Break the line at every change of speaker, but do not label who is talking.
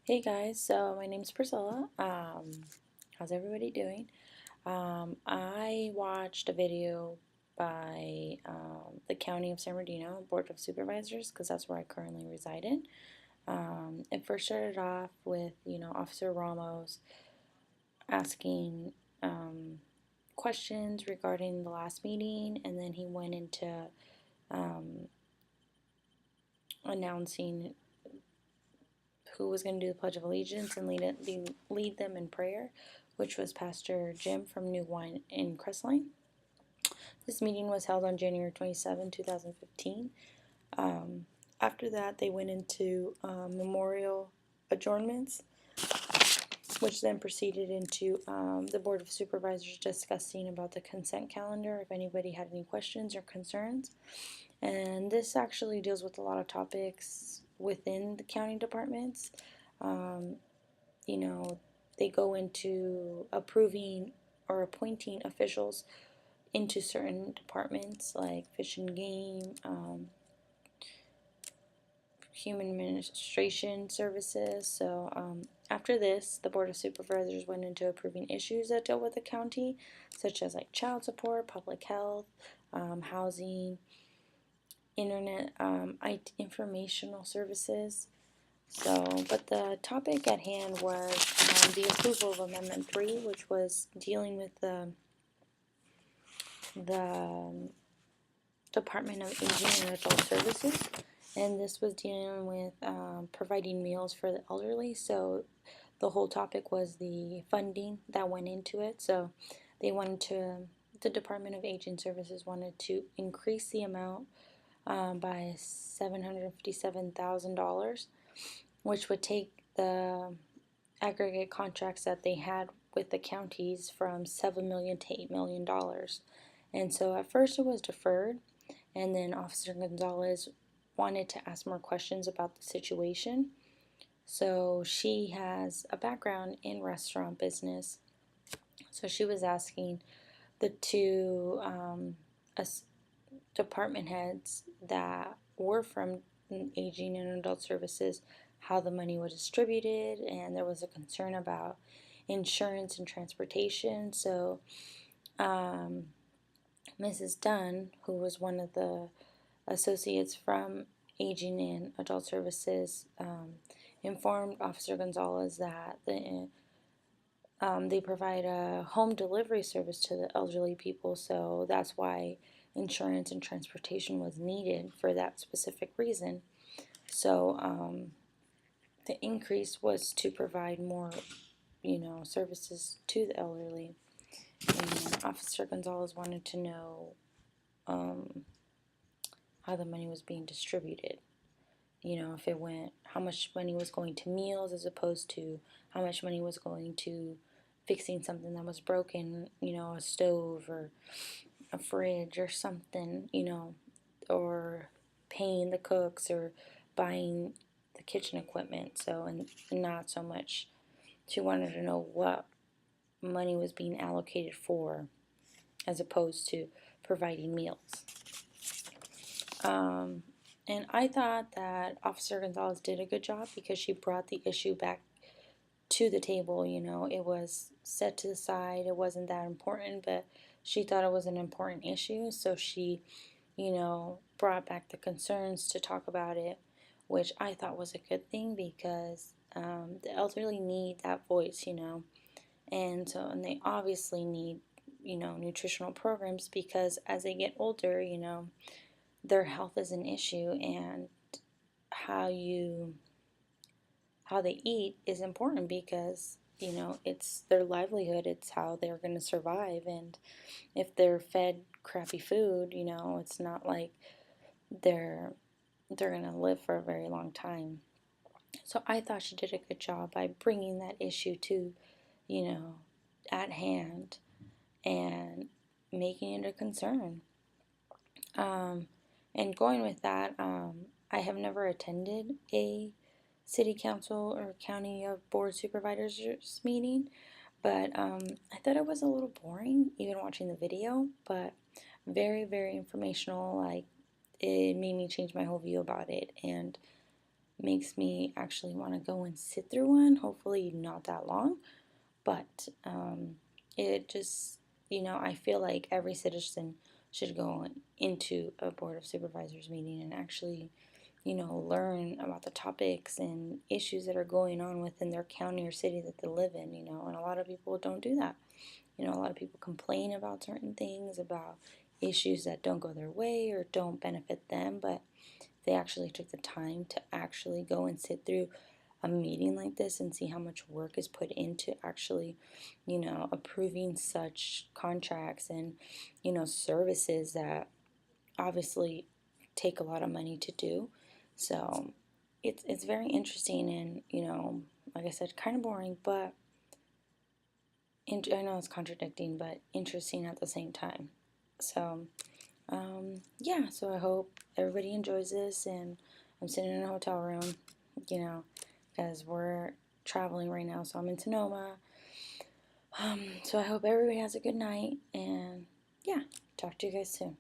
Hey guys, so my name's Priscilla. How's everybody doing? I watched a video by the County of San Bernardino Board of Supervisors because that's where I currently reside in. It first started off with, Officer Ramos asking questions regarding the last meeting, and then he went into um, announcing who was going to do the Pledge of Allegiance and lead them in prayer, which was Pastor Jim from New Wine in Crestline. This meeting was held on January 27, 2015. After that, they went into memorial adjournments, which then proceeded into the Board of Supervisors discussing about the consent calendar, if anybody had any questions or concerns. And this actually deals with a lot of topics within the county departments. Um, you know, they go into approving or appointing officials into certain departments like Fish and Game, Human Administration Services. So after this, the Board of Supervisors went into approving issues that dealt with the county, such as like child support, public health, housing, internet, IT, informational services. So, but the topic at hand was the approval of Amendment 3, which was dealing with the Department of Aging and Adult Services. And this was dealing with providing meals for the elderly. So, the whole topic was the funding that went into it. So, they wanted to, the Department of Aging Services wanted to increase the amount by $757,000, which would take the aggregate contracts that they had with the counties from $7 million to $8 million. And so at first it was deferred, and then Officer Gonzalez wanted to ask more questions about the situation. So she has a background in restaurant business. So she was asking the two department heads that were from Aging and Adult Services how the money was distributed, and there was a concern about insurance and transportation. So Mrs. Dunn, who was one of the associates from Aging and Adult Services, informed Officer Gonzalez that they provide a home delivery service to the elderly people, so that's why insurance and transportation was needed for that specific reason. So the increase was to provide more, services to the elderly. And Officer Gonzalez wanted to know how the money was being distributed. If it went, how much money was going to meals as opposed to how much money was going to fixing something that was broken, a stove or a fridge or something, or paying the cooks or buying the kitchen equipment. So, and not so much. She wanted to know what money was being allocated for as opposed to providing meals. And I thought that Officer Gonzalez did a good job because she brought the issue back to the table. It was set to the side. It wasn't that important, but she thought it was an important issue. So she, brought back the concerns to talk about it, which I thought was a good thing because the elderly need that voice, and they obviously need, nutritional programs because as they get older, their health is an issue, and how you how they eat is important because it's their livelihood, it's how they're going to survive. And if they're fed crappy food, it's not like they're going to live for a very long time. So I thought she did a good job by bringing that issue to at hand and making it a concern. And going with that, I have never attended a city council or county board supervisors meeting, but I thought it was a little boring even watching the video, but very, very informational. Like, it made me change my whole view about it. And makes me actually want to go and sit through one. Hopefully, not that long, but it just, I feel like every citizen should go into a Board of Supervisors meeting and actually, learn about the topics and issues that are going on within their county or city that they live in, and a lot of people don't do that. A lot of people complain about certain things, about issues that don't go their way or don't benefit them, but they actually took the time to actually go and sit through a meeting like this and see how much work is put into actually, approving such contracts and, services that obviously take a lot of money to do. So it's very interesting and, like I said, kind of boring, but I know it's contradicting, but interesting at the same time. So, yeah, so I hope everybody enjoys this. And I'm sitting in a hotel room, because we're traveling right now. So I'm in Sonoma. So I hope everybody has a good night. And yeah, talk to you guys soon.